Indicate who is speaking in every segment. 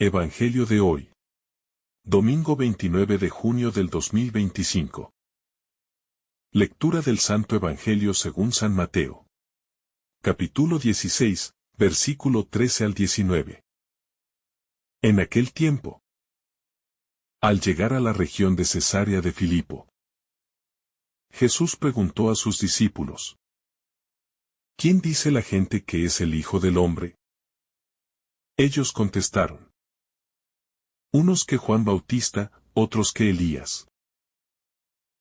Speaker 1: Evangelio de hoy. Domingo 29 de junio del 2025. Lectura del Santo Evangelio según San Mateo. Capítulo 16, versículo 13 al 19. En aquel tiempo, al llegar a la región de Cesarea de Filipo, Jesús preguntó a sus discípulos: ¿Quién dice la gente que es el Hijo del Hombre? Ellos contestaron: unos que Juan Bautista, otros que Elías,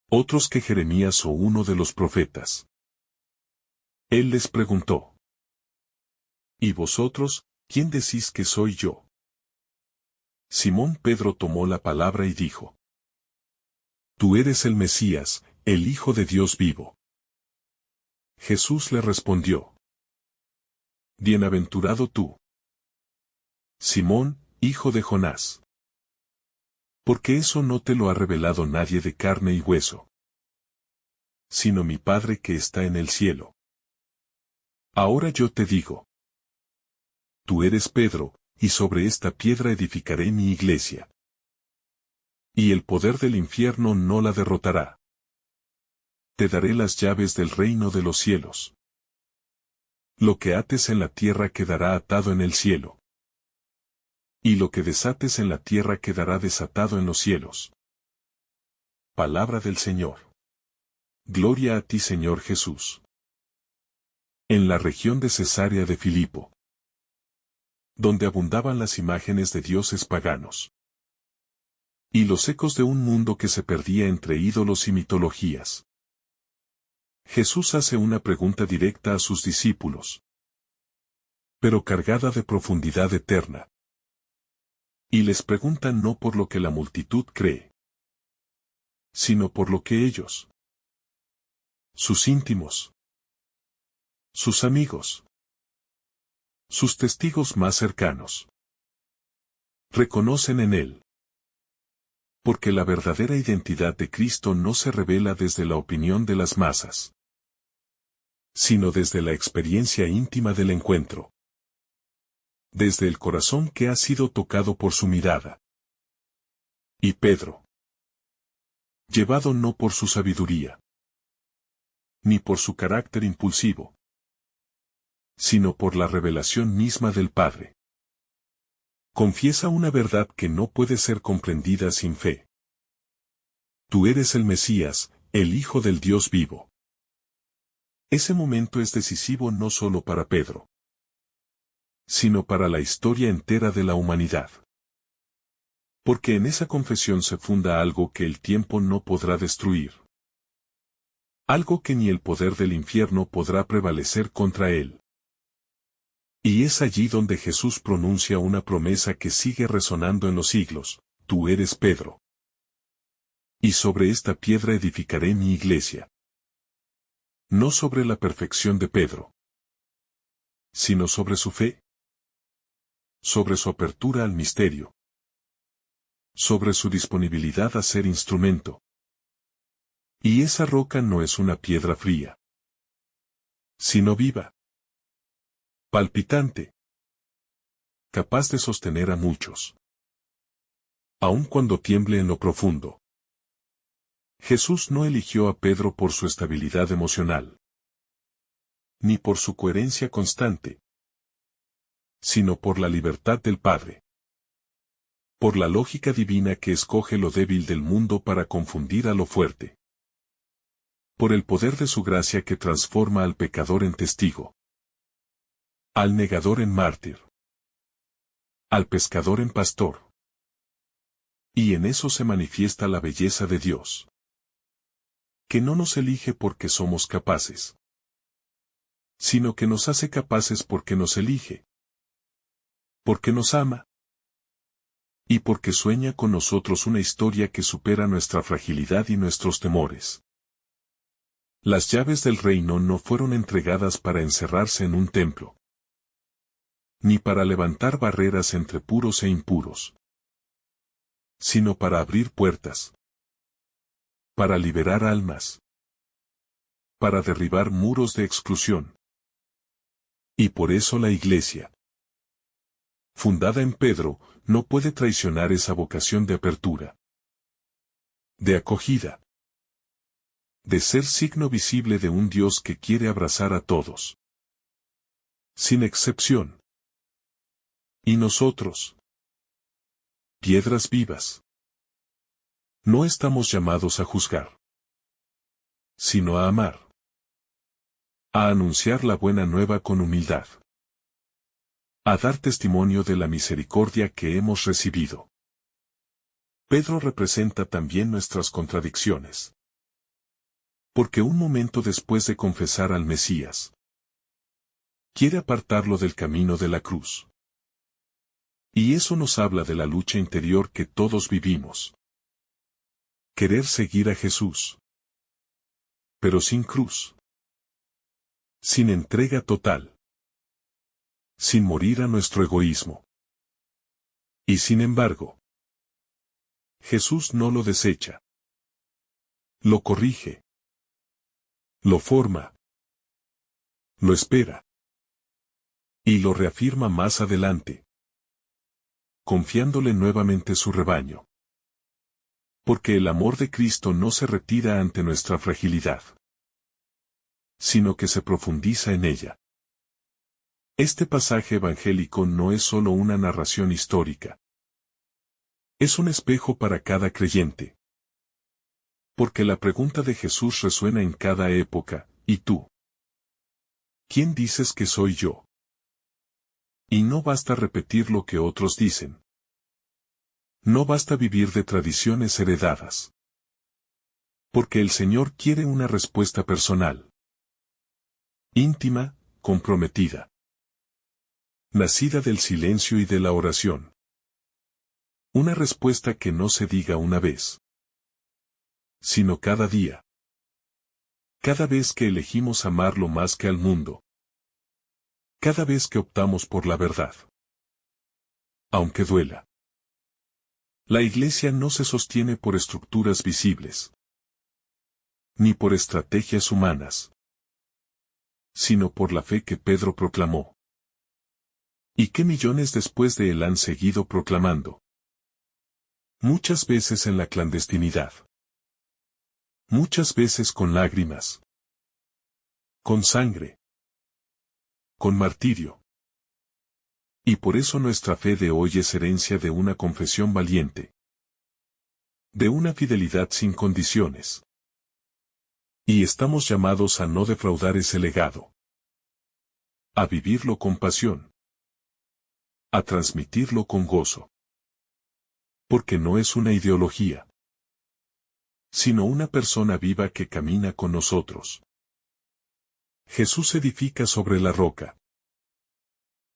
Speaker 1: otros que Jeremías o uno de los profetas. Él les preguntó: ¿Y vosotros, quién decís que soy yo? Simón Pedro tomó la palabra y dijo: Tú eres el Mesías, el Hijo de Dios vivo. Jesús le respondió: Bienaventurado tú, Simón, hijo de Jonás. Porque eso no te lo ha revelado nadie de carne y hueso, sino mi Padre que está en el cielo. Ahora yo te digo: tú eres Pedro, y sobre esta piedra edificaré mi iglesia. Y el poder del infierno no la derrotará. Te daré las llaves del reino de los cielos. Lo que ates en la tierra quedará atado en el cielo. Y lo que desates en la tierra quedará desatado en los cielos. Palabra del Señor. Gloria a ti, Señor Jesús. En la región de Cesarea de Filipo, donde abundaban las imágenes de dioses paganos, y los ecos de un mundo que se perdía entre ídolos y mitologías, Jesús hace una pregunta directa a sus discípulos, pero cargada de profundidad eterna. Y les pregunta no por lo que la multitud cree, sino por lo que ellos, sus íntimos, sus amigos, sus testigos más cercanos, reconocen en él. Porque la verdadera identidad de Cristo no se revela desde la opinión de las masas, sino desde la experiencia íntima del encuentro. Desde el corazón que ha sido tocado por su mirada. Y Pedro, llevado no por su sabiduría, ni por su carácter impulsivo, sino por la revelación misma del Padre, confiesa una verdad que no puede ser comprendida sin fe. Tú eres el Mesías, el Hijo del Dios vivo. Ese momento es decisivo no solo para Pedro, sino para la historia entera de la humanidad. Porque en esa confesión se funda algo que el tiempo no podrá destruir. Algo que ni el poder del infierno podrá prevalecer contra él. Y es allí donde Jesús pronuncia una promesa que sigue resonando en los siglos: tú eres Pedro. Y sobre esta piedra edificaré mi iglesia. No sobre la perfección de Pedro, sino sobre su fe, sobre su apertura al misterio, sobre su disponibilidad a ser instrumento. Y esa roca no es una piedra fría, sino viva, palpitante, capaz de sostener a muchos, aun cuando tiemble en lo profundo. Jesús no eligió a Pedro por su estabilidad emocional, ni por su coherencia constante, sino por la libertad del Padre. Por la lógica divina que escoge lo débil del mundo para confundir a lo fuerte. Por el poder de su gracia que transforma al pecador en testigo, al negador en mártir, al pescador en pastor. Y en eso se manifiesta la belleza de Dios, que no nos elige porque somos capaces, sino que nos hace capaces porque nos elige, porque nos ama, y porque sueña con nosotros una historia que supera nuestra fragilidad y nuestros temores. Las llaves del reino no fueron entregadas para encerrarse en un templo, ni para levantar barreras entre puros e impuros, sino para abrir puertas, para liberar almas, para derribar muros de exclusión. Y por eso la Iglesia, fundada en Pedro, no puede traicionar esa vocación de apertura, de acogida, de ser signo visible de un Dios que quiere abrazar a todos, sin excepción. Y nosotros, piedras vivas, no estamos llamados a juzgar, sino a amar, a anunciar la buena nueva con humildad, a dar testimonio de la misericordia que hemos recibido. Pedro representa también nuestras contradicciones. Porque un momento después de confesar al Mesías, quiere apartarlo del camino de la cruz. Y eso nos habla de la lucha interior que todos vivimos. Querer seguir a Jesús, pero sin cruz, sin entrega total, sin morir a nuestro egoísmo. Y sin embargo, Jesús no lo desecha. Lo corrige. Lo forma. Lo espera. Y lo reafirma más adelante, confiándole nuevamente su rebaño. Porque el amor de Cristo no se retira ante nuestra fragilidad, sino que se profundiza en ella. Este pasaje evangélico no es solo una narración histórica. Es un espejo para cada creyente. Porque la pregunta de Jesús resuena en cada época, ¿y tú? ¿Quién dices que soy yo? Y no basta repetir lo que otros dicen. No basta vivir de tradiciones heredadas. Porque el Señor quiere una respuesta personal, íntima, comprometida, nacida del silencio y de la oración. Una respuesta que no se diga una vez, sino cada día. Cada vez que elegimos amarlo más que al mundo. Cada vez que optamos por la verdad. Aunque duela. La Iglesia no se sostiene por estructuras visibles, ni por estrategias humanas, sino por la fe que Pedro proclamó. Y que millones después de él han seguido proclamando. Muchas veces en la clandestinidad. Muchas veces con lágrimas. Con sangre. Con martirio. Y por eso nuestra fe de hoy es herencia de una confesión valiente. De una fidelidad sin condiciones. Y estamos llamados a no defraudar ese legado. A vivirlo con pasión. A transmitirlo con gozo. Porque no es una ideología, sino una persona viva que camina con nosotros. Jesús edifica sobre la roca.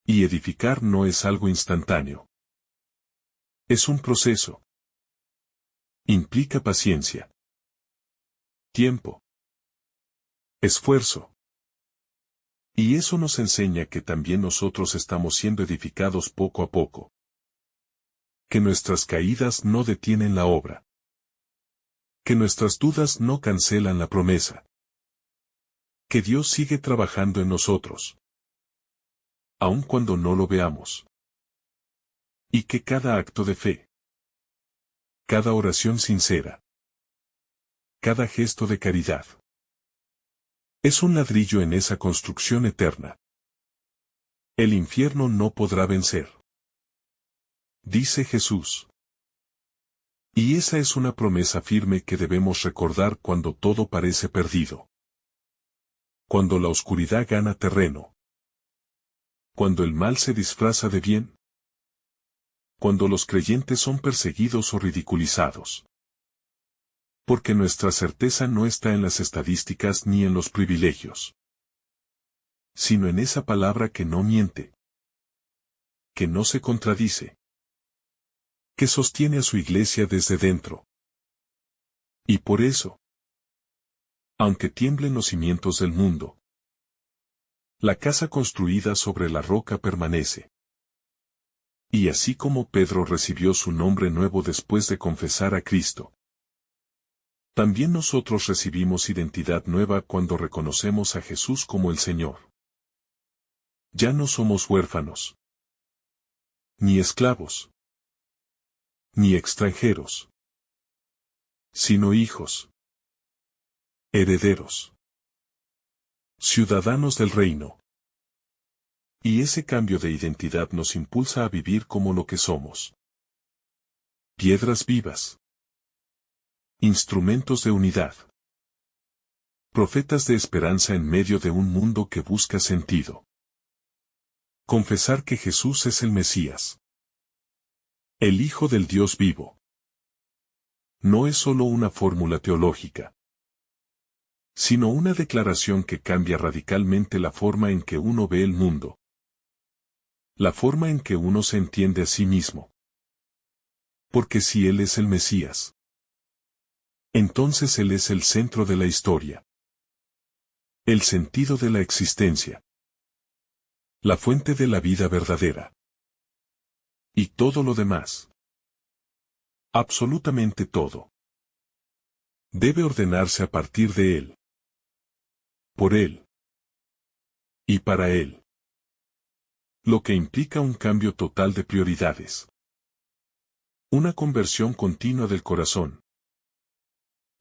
Speaker 1: Y edificar no es algo instantáneo. Es un proceso. Implica paciencia. Tiempo. Esfuerzo. Y eso nos enseña que también nosotros estamos siendo edificados poco a poco. Que nuestras caídas no detienen la obra. Que nuestras dudas no cancelan la promesa. Que Dios sigue trabajando en nosotros. Aun cuando no lo veamos. Y que cada acto de fe. Cada oración sincera. Cada gesto de caridad. Es un ladrillo en esa construcción eterna. El infierno no podrá vencer. Dice Jesús. Y esa es una promesa firme que debemos recordar cuando todo parece perdido. Cuando la oscuridad gana terreno. Cuando el mal se disfraza de bien. Cuando los creyentes son perseguidos o ridiculizados. Porque nuestra certeza no está en las estadísticas ni en los privilegios. Sino en esa palabra que no miente. Que no se contradice. Que sostiene a su iglesia desde dentro. Y por eso, aunque tiemblen los cimientos del mundo, la casa construida sobre la roca permanece. Y así como Pedro recibió su nombre nuevo después de confesar a Cristo, también nosotros recibimos identidad nueva cuando reconocemos a Jesús como el Señor. Ya no somos huérfanos, ni esclavos, ni extranjeros, sino hijos, herederos, ciudadanos del reino. Y ese cambio de identidad nos impulsa a vivir como lo que somos. Piedras vivas. Instrumentos de unidad. Profetas de esperanza en medio de un mundo que busca sentido. Confesar que Jesús es el Mesías, el Hijo del Dios vivo. No es solo una fórmula teológica, sino una declaración que cambia radicalmente la forma en que uno ve el mundo, la forma en que uno se entiende a sí mismo. Porque si Él es el Mesías, entonces Él es el centro de la historia, el sentido de la existencia, la fuente de la vida verdadera. Y todo lo demás, absolutamente todo, debe ordenarse a partir de Él, por Él y para Él. Lo que implica un cambio total de prioridades. Una conversión continua del corazón.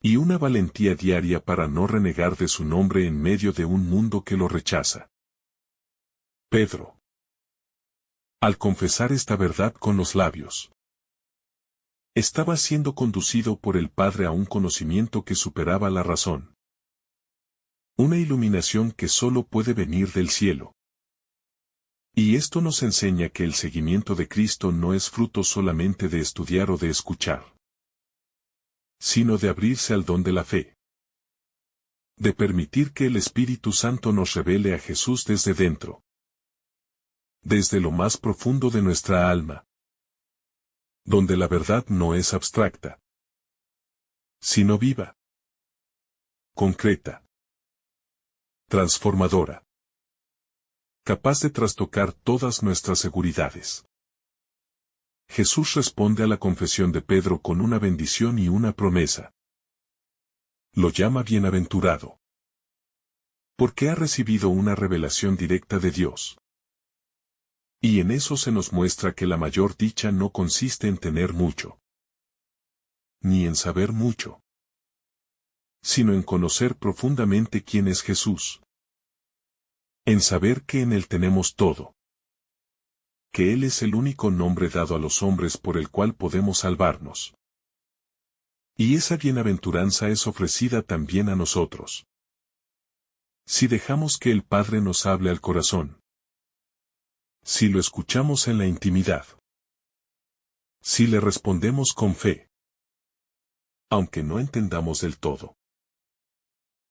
Speaker 1: Y una valentía diaria para no renegar de su nombre en medio de un mundo que lo rechaza. Pedro, al confesar esta verdad con los labios, estaba siendo conducido por el Padre a un conocimiento que superaba la razón. Una iluminación que solo puede venir del cielo. Y esto nos enseña que el seguimiento de Cristo no es fruto solamente de estudiar o de escuchar, sino de abrirse al don de la fe. De permitir que el Espíritu Santo nos revele a Jesús desde dentro. Desde lo más profundo de nuestra alma. Donde la verdad no es abstracta, sino viva, concreta, transformadora. Capaz de trastocar todas nuestras seguridades. Jesús responde a la confesión de Pedro con una bendición y una promesa. Lo llama bienaventurado. Porque ha recibido una revelación directa de Dios. Y en eso se nos muestra que la mayor dicha no consiste en tener mucho, ni en saber mucho, sino en conocer profundamente quién es Jesús. En saber que en Él tenemos todo. Que Él es el único nombre dado a los hombres por el cual podemos salvarnos. Y esa bienaventuranza es ofrecida también a nosotros. Si dejamos que el Padre nos hable al corazón. Si lo escuchamos en la intimidad. Si le respondemos con fe. Aunque no entendamos del todo.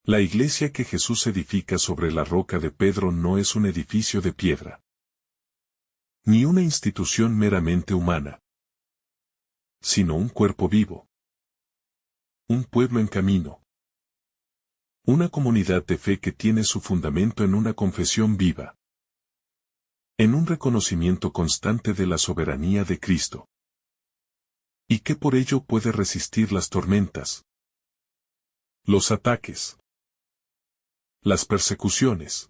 Speaker 1: La iglesia que Jesús edifica sobre la roca de Pedro no es un edificio de piedra. Ni una institución meramente humana. Sino un cuerpo vivo. Un pueblo en camino. Una comunidad de fe que tiene su fundamento en una confesión viva. En un reconocimiento constante de la soberanía de Cristo. Y que por ello puede resistir las tormentas. Los ataques. Las persecuciones.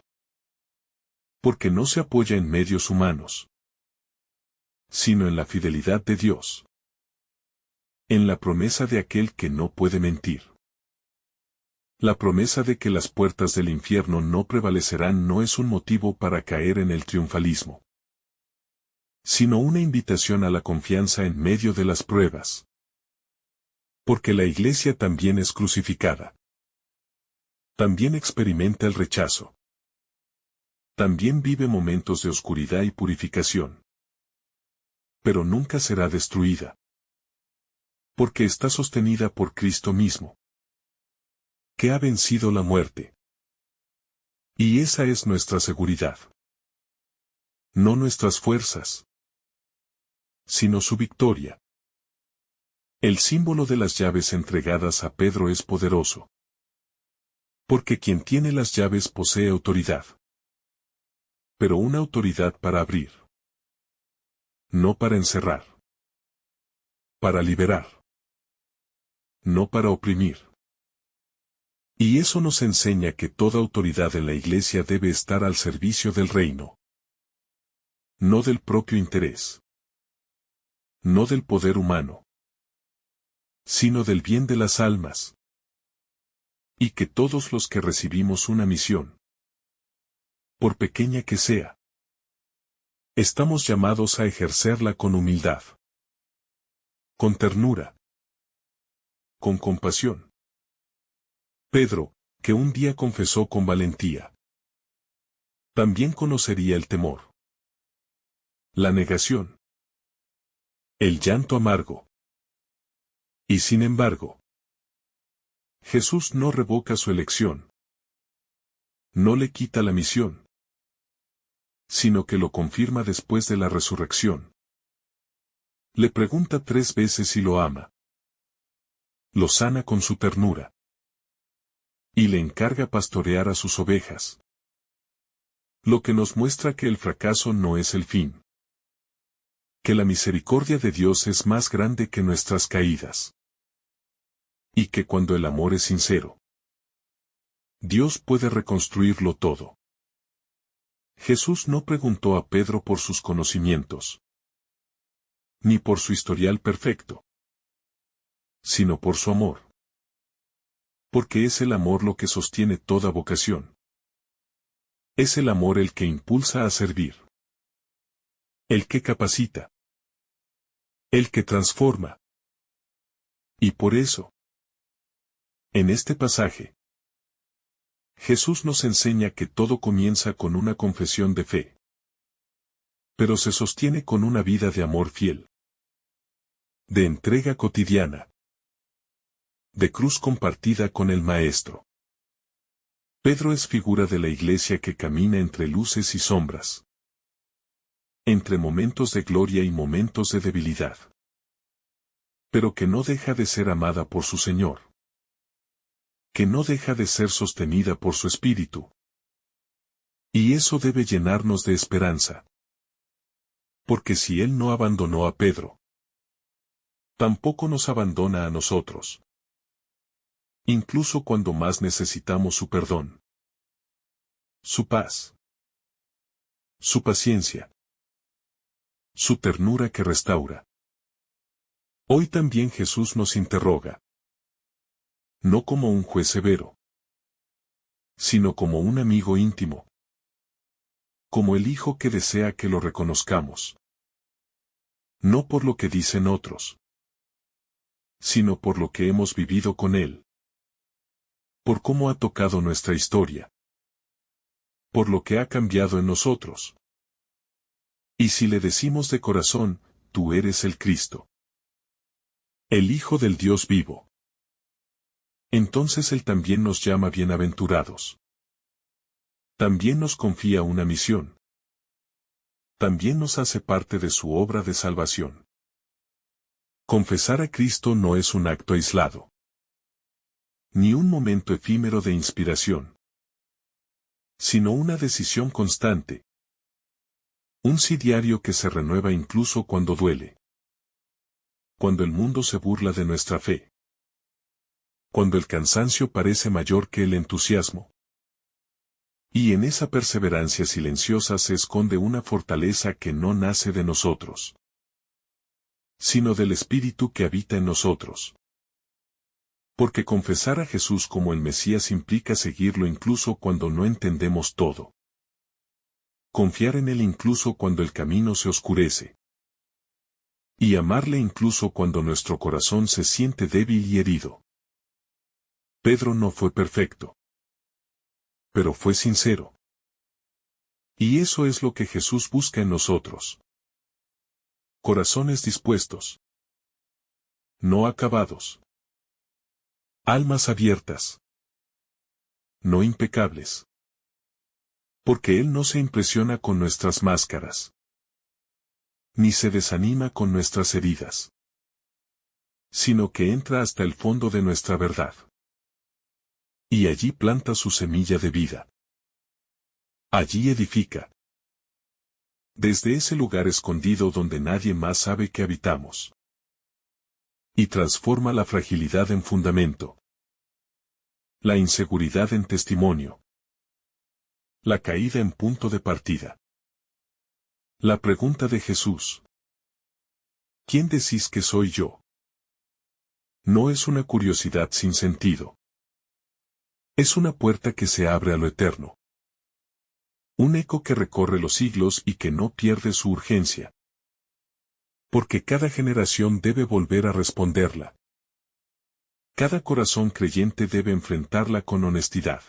Speaker 1: Porque no se apoya en medios humanos, sino en la fidelidad de Dios. En la promesa de aquel que no puede mentir. La promesa de que las puertas del infierno no prevalecerán no es un motivo para caer en el triunfalismo, sino una invitación a la confianza en medio de las pruebas. Porque la iglesia también es crucificada. También experimenta el rechazo. También vive momentos de oscuridad y purificación. Pero nunca será destruida. Porque está sostenida por Cristo mismo. Que ha vencido la muerte. Y esa es nuestra seguridad. No nuestras fuerzas, sino su victoria. El símbolo de las llaves entregadas a Pedro es poderoso. Porque quien tiene las llaves posee autoridad. Pero una autoridad para abrir. No para encerrar. Para liberar. No para oprimir. Y eso nos enseña que toda autoridad en la iglesia debe estar al servicio del reino. No del propio interés. No del poder humano. sino del bien de las almas. Y que todos los que recibimos una misión, por pequeña que sea, estamos llamados a ejercerla con humildad, con ternura, con compasión. Pedro, que un día confesó con valentía, también conocería el temor, la negación, el llanto amargo. Y sin embargo, Jesús no revoca su elección, no le quita la misión, sino que lo confirma después de la resurrección. Le pregunta 3 veces si lo ama. Lo sana con su ternura. Y le encarga pastorear a sus ovejas. Lo que nos muestra que el fracaso no es el fin. Que la misericordia de Dios es más grande que nuestras caídas. Y que cuando el amor es sincero, Dios puede reconstruirlo todo. Jesús no preguntó a Pedro por sus conocimientos, ni por su historial perfecto, sino por su amor. Porque es el amor lo que sostiene toda vocación. Es el amor el que impulsa a servir, el que capacita, el que transforma. Y por eso, en este pasaje, Jesús nos enseña que todo comienza con una confesión de fe, pero se sostiene con una vida de amor fiel, de entrega cotidiana, de cruz compartida con el Maestro. Pedro es figura de la iglesia que camina entre luces y sombras, entre momentos de gloria y momentos de debilidad, pero que no deja de ser amada por su Señor, que no deja de ser sostenida por su Espíritu. Y eso debe llenarnos de esperanza. Porque si Él no abandonó a Pedro, tampoco nos abandona a nosotros. Incluso cuando más necesitamos su perdón, su paz, su paciencia, su ternura que restaura. Hoy también Jesús nos interroga, no como un juez severo, sino como un amigo íntimo, como el hijo que desea que lo reconozcamos. No por lo que dicen otros, sino por lo que hemos vivido con Él. Por cómo ha tocado nuestra historia. Por lo que ha cambiado en nosotros. Y si le decimos de corazón, tú eres el Cristo, el Hijo del Dios vivo, entonces Él también nos llama bienaventurados. También nos confía una misión. También nos hace parte de su obra de salvación. Confesar a Cristo no es un acto aislado, ni un momento efímero de inspiración, sino una decisión constante. Un sí diario que se renueva incluso cuando duele. Cuando el mundo se burla de nuestra fe. Cuando el cansancio parece mayor que el entusiasmo. Y en esa perseverancia silenciosa se esconde una fortaleza que no nace de nosotros, sino del Espíritu que habita en nosotros. Porque confesar a Jesús como el Mesías implica seguirlo incluso cuando no entendemos todo. Confiar en Él incluso cuando el camino se oscurece. Y amarle incluso cuando nuestro corazón se siente débil y herido. Pedro no fue perfecto, pero fue sincero. Y eso es lo que Jesús busca en nosotros. Corazones dispuestos. No acabados. Almas abiertas. No impecables. Porque Él no se impresiona con nuestras máscaras. Ni se desanima con nuestras heridas. Sino que entra hasta el fondo de nuestra verdad. Y allí planta su semilla de vida. Allí edifica. Desde ese lugar escondido donde nadie más sabe que habitamos. Y transforma la fragilidad en fundamento. La inseguridad en testimonio. La caída en punto de partida. La pregunta de Jesús. ¿Quién decís que soy yo? No es una curiosidad sin sentido. Es una puerta que se abre a lo eterno. Un eco que recorre los siglos y que no pierde su urgencia. Porque cada generación debe volver a responderla. Cada corazón creyente debe enfrentarla con honestidad.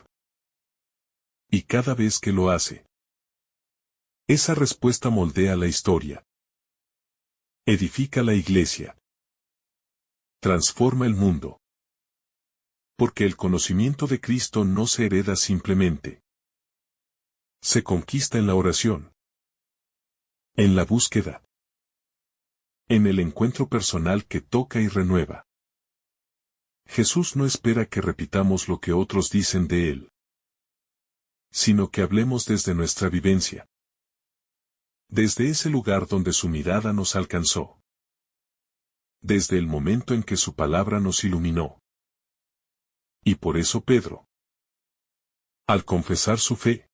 Speaker 1: Y cada vez que lo hace, esa respuesta moldea la historia. Edifica la iglesia. Transforma el mundo. Porque el conocimiento de Cristo no se hereda simplemente. Se conquista en la oración. En la búsqueda. En el encuentro personal que toca y renueva. Jesús no espera que repitamos lo que otros dicen de Él, sino que hablemos desde nuestra vivencia. Desde ese lugar donde su mirada nos alcanzó. Desde el momento en que su palabra nos iluminó. Y por eso Pedro, al confesar su fe,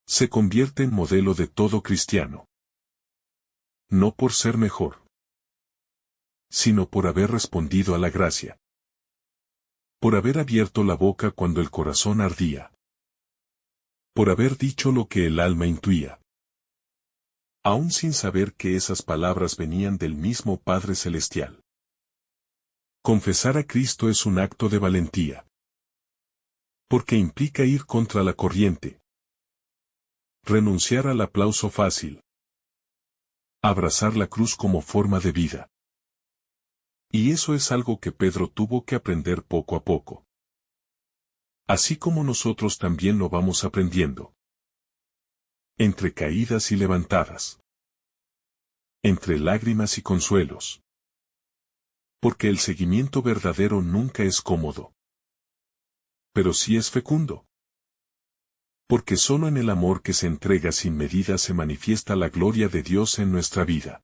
Speaker 1: se convierte en modelo de todo cristiano. No por ser mejor, sino por haber respondido a la gracia. Por haber abierto la boca cuando el corazón ardía. Por haber dicho lo que el alma intuía. Aún sin saber que esas palabras venían del mismo Padre Celestial. Confesar a Cristo es un acto de valentía. Porque implica ir contra la corriente. Renunciar al aplauso fácil. Abrazar la cruz como forma de vida. Y eso es algo que Pedro tuvo que aprender poco a poco. Así como nosotros también lo vamos aprendiendo. Entre caídas y levantadas. Entre lágrimas y consuelos. Porque el seguimiento verdadero nunca es cómodo. Pero sí es fecundo. Porque solo en el amor que se entrega sin medida se manifiesta la gloria de Dios en nuestra vida.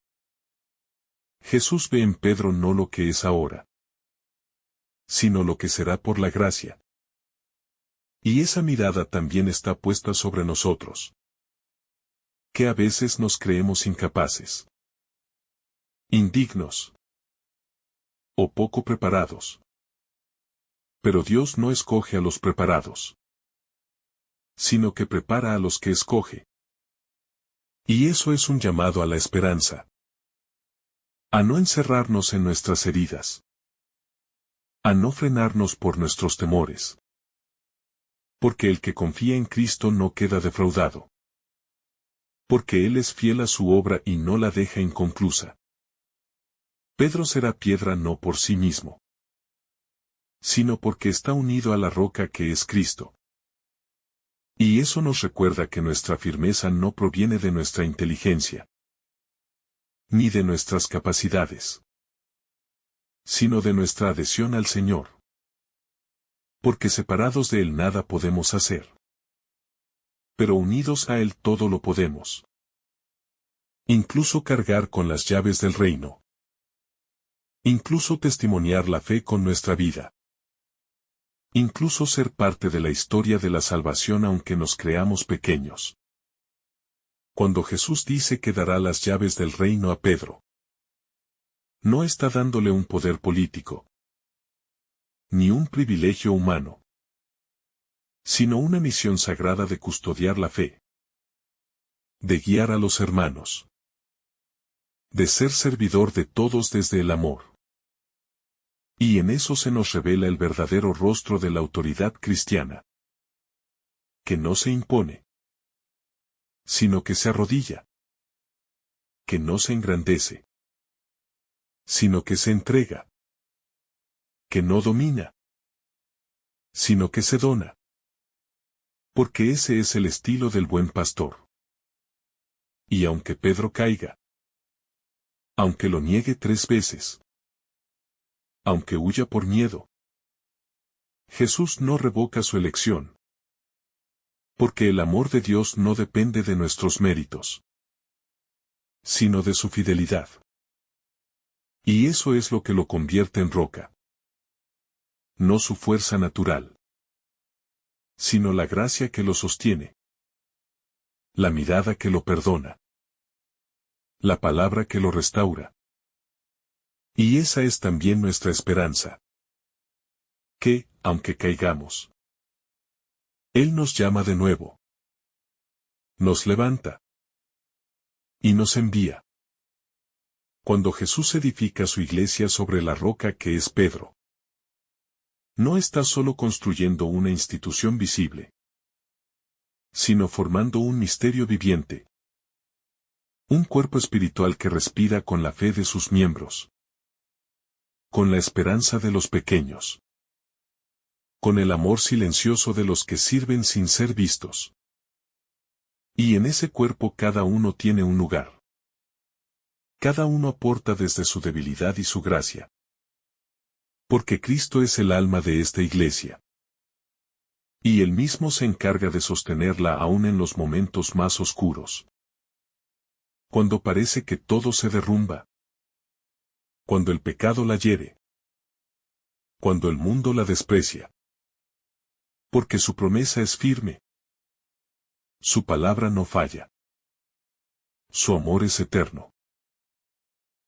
Speaker 1: Jesús ve en Pedro no lo que es ahora, sino lo que será por la gracia. Y esa mirada también está puesta sobre nosotros. Que a veces nos creemos incapaces. Indignos. O poco preparados. Pero Dios no escoge a los preparados, sino que prepara a los que escoge. Y eso es un llamado a la esperanza. A no encerrarnos en nuestras heridas. A no frenarnos por nuestros temores. Porque el que confía en Cristo no queda defraudado. Porque Él es fiel a su obra y no la deja inconclusa. Pedro será piedra no por sí mismo, sino porque está unido a la roca que es Cristo. Y eso nos recuerda que nuestra firmeza no proviene de nuestra inteligencia, ni de nuestras capacidades, sino de nuestra adhesión al Señor. Porque separados de Él nada podemos hacer. Pero unidos a Él todo lo podemos. Incluso cargar con las llaves del reino. Incluso testimoniar la fe con nuestra vida. Incluso ser parte de la historia de la salvación aunque nos creamos pequeños. Cuando Jesús dice que dará las llaves del reino a Pedro, no está dándole un poder político, ni un privilegio humano, sino una misión sagrada de custodiar la fe, de guiar a los hermanos, de ser servidor de todos desde el amor. Y en eso se nos revela el verdadero rostro de la autoridad cristiana, que no se impone, sino que se arrodilla, que no se engrandece, sino que se entrega, que no domina, sino que se dona. Porque ese es el estilo del buen pastor. Y aunque Pedro caiga, aunque lo niegue 3 veces, aunque huya por miedo, Jesús no revoca su elección. Porque el amor de Dios no depende de nuestros méritos, sino de su fidelidad. Y eso es lo que lo convierte en roca. No su fuerza natural, sino la gracia que lo sostiene. La mirada que lo perdona. La palabra que lo restaura. Y esa es también nuestra esperanza. Que, aunque caigamos, Él nos llama de nuevo. Nos levanta. Y nos envía. Cuando Jesús edifica su iglesia sobre la roca que es Pedro, no está solo construyendo una institución visible, sino formando un misterio viviente. Un cuerpo espiritual que respira con la fe de sus miembros, con la esperanza de los pequeños, con el amor silencioso de los que sirven sin ser vistos. Y en ese cuerpo cada uno tiene un lugar. Cada uno aporta desde su debilidad y su gracia. Porque Cristo es el alma de esta iglesia. Y Él mismo se encarga de sostenerla aún en los momentos más oscuros. Cuando parece que todo se derrumba. Cuando el pecado la hiere. Cuando el mundo la desprecia. Porque su promesa es firme. Su palabra no falla. Su amor es eterno.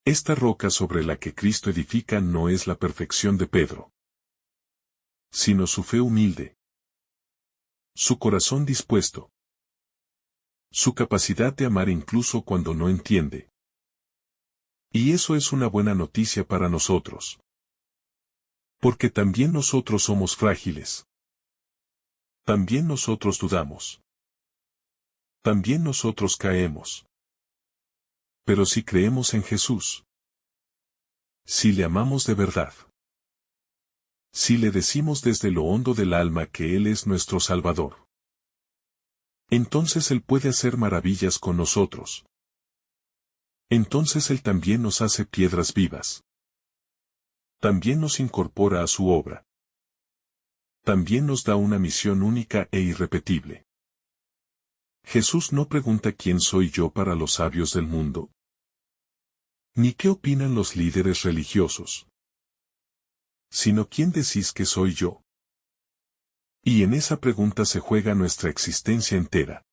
Speaker 1: Esta roca sobre la que Cristo edifica no es la perfección de Pedro, sino su fe humilde, su corazón dispuesto, su capacidad de amar incluso cuando no entiende. Y eso es una buena noticia para nosotros. Porque también nosotros somos frágiles. También nosotros dudamos. También nosotros caemos. Pero si creemos en Jesús, si le amamos de verdad, si le decimos desde lo hondo del alma que Él es nuestro Salvador, entonces Él puede hacer maravillas con nosotros. Entonces Él también nos hace piedras vivas. También nos incorpora a su obra. También nos da una misión única e irrepetible. Jesús no pregunta quién soy yo para los sabios del mundo, ni qué opinan los líderes religiosos, sino quién decís que soy yo. Y en esa pregunta se juega nuestra existencia entera.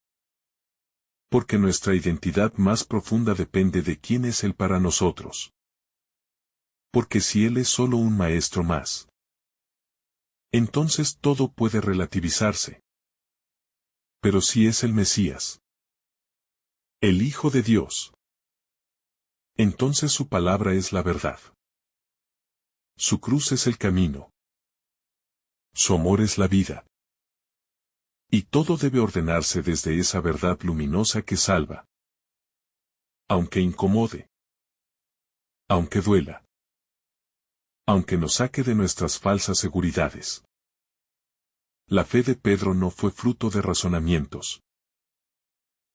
Speaker 1: Porque nuestra identidad más profunda depende de quién es Él para nosotros. Porque si Él es solo un maestro más, entonces todo puede relativizarse. Pero si es el Mesías, el Hijo de Dios, entonces su palabra es la verdad. Su cruz es el camino. Su amor es la vida. Y todo debe ordenarse desde esa verdad luminosa que salva. Aunque incomode. Aunque duela. Aunque nos saque de nuestras falsas seguridades. La fe de Pedro no fue fruto de razonamientos,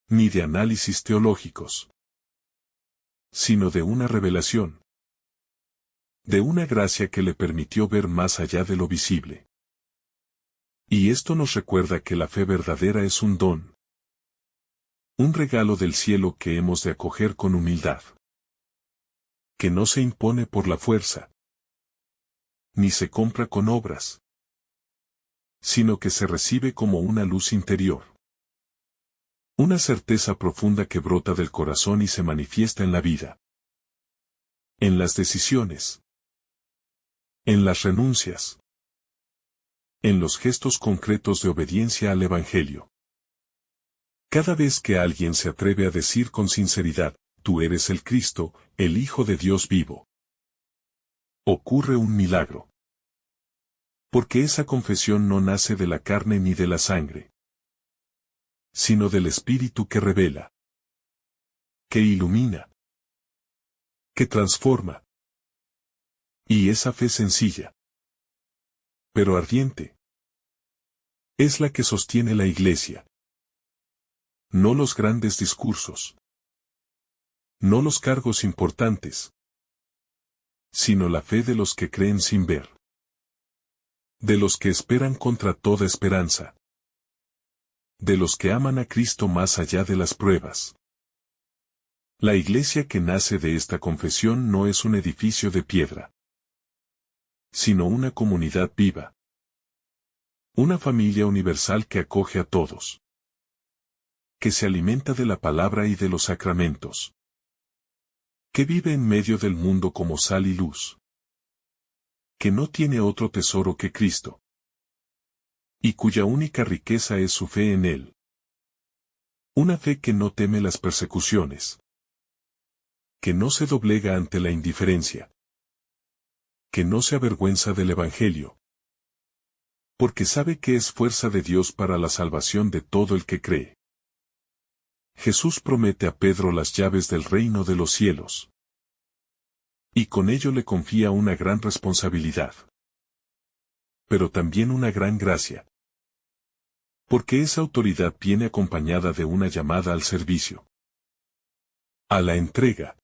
Speaker 1: ni de análisis teológicos, sino de una revelación. De una gracia que le permitió ver más allá de lo visible. Y esto nos recuerda que la fe verdadera es un don. Un regalo del cielo que hemos de acoger con humildad. Que no se impone por la fuerza. Ni se compra con obras. Sino que se recibe como una luz interior. Una certeza profunda que brota del corazón y se manifiesta en la vida. En las decisiones. En las renuncias. En los gestos concretos de obediencia al Evangelio. Cada vez que alguien se atreve a decir con sinceridad, tú eres el Cristo, el Hijo de Dios vivo, ocurre un milagro. Porque esa confesión no nace de la carne ni de la sangre, sino del Espíritu que revela, que ilumina, que transforma. Y esa fe sencilla, pero ardiente, es la que sostiene la Iglesia. No los grandes discursos, no los cargos importantes, sino la fe de los que creen sin ver. De los que esperan contra toda esperanza. De los que aman a Cristo más allá de las pruebas. La iglesia que nace de esta confesión no es un edificio de piedra, sino una comunidad viva. Una familia universal que acoge a todos. Que se alimenta de la palabra y de los sacramentos. que vive en medio del mundo como sal y luz, que no tiene otro tesoro que Cristo, y cuya única riqueza es su fe en Él. Una fe que no teme las persecuciones, que no se doblega ante la indiferencia, que no se avergüenza del Evangelio, porque sabe que es fuerza de Dios para la salvación de todo el que cree. Jesús promete a Pedro las llaves del reino de los cielos, y con ello le confía una gran responsabilidad, pero también una gran gracia, porque esa autoridad viene acompañada de una llamada al servicio, a la entrega,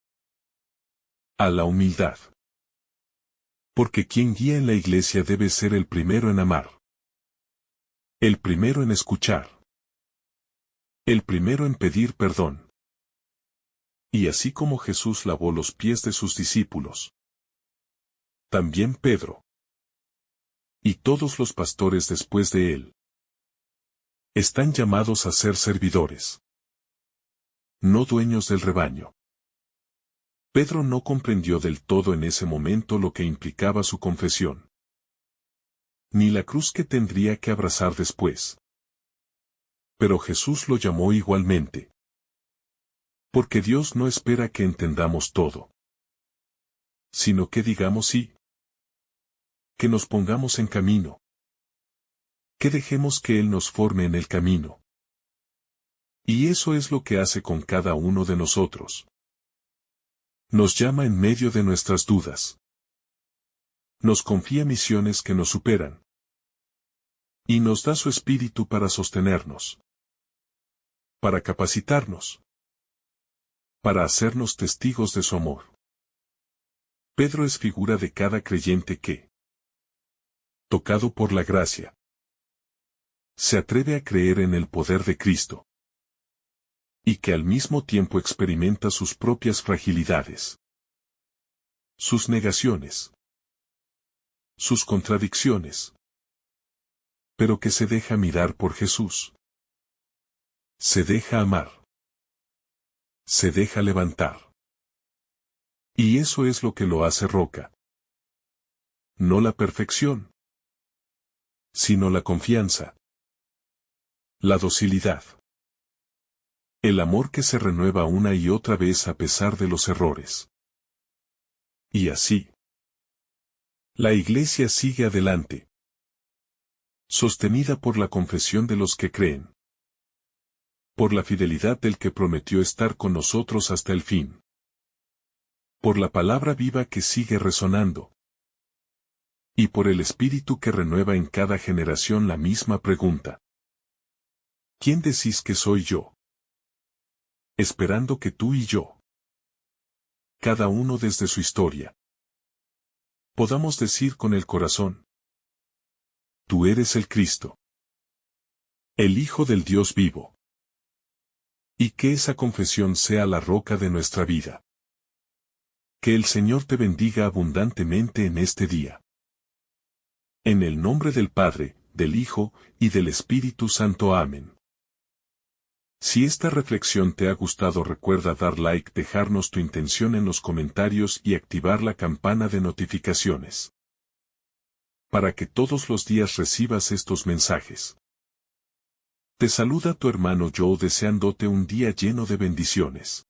Speaker 1: a la humildad. Porque quien guía en la iglesia debe ser el primero en amar, el primero en escuchar, el primero en pedir perdón. Y así como Jesús lavó los pies de sus discípulos, también Pedro y todos los pastores después de él están llamados a ser servidores, no dueños del rebaño. Pedro no comprendió del todo en ese momento lo que implicaba su confesión, ni la cruz que tendría que abrazar después. Pero Jesús lo llamó igualmente. Porque Dios no espera que entendamos todo, sino que digamos sí, que nos pongamos en camino, que dejemos que Él nos forme en el camino. Y eso es lo que hace con cada uno de nosotros. Nos llama en medio de nuestras dudas. Nos confía misiones que nos superan. Y nos da su espíritu para sostenernos, para capacitarnos, para hacernos testigos de su amor. Pedro es figura de cada creyente que, tocado por la gracia, se atreve a creer en el poder de Cristo, y que al mismo tiempo experimenta sus propias fragilidades, sus negaciones, sus contradicciones, pero que se deja mirar por Jesús. Se deja amar. Se deja levantar. Y eso es lo que lo hace roca. No la perfección, sino la confianza, la docilidad, el amor que se renueva una y otra vez a pesar de los errores. Y así, la Iglesia sigue adelante, sostenida por la confesión de los que creen, por la fidelidad del que prometió estar con nosotros hasta el fin, por la palabra viva que sigue resonando, y por el Espíritu que renueva en cada generación la misma pregunta. ¿Quién decís que soy yo? Esperando que tú y yo, cada uno desde su historia, podamos decir con el corazón: tú eres el Cristo, el Hijo del Dios vivo. Y que esa confesión sea la roca de nuestra vida. Que el Señor te bendiga abundantemente en este día. En el nombre del Padre, del Hijo, y del Espíritu Santo. Amén. Si esta reflexión te ha gustado, recuerda dar like, dejarnos tu intención en los comentarios y activar la campana de notificaciones, para que todos los días recibas estos mensajes. Te saluda tu hermano Joe deseándote un día lleno de bendiciones.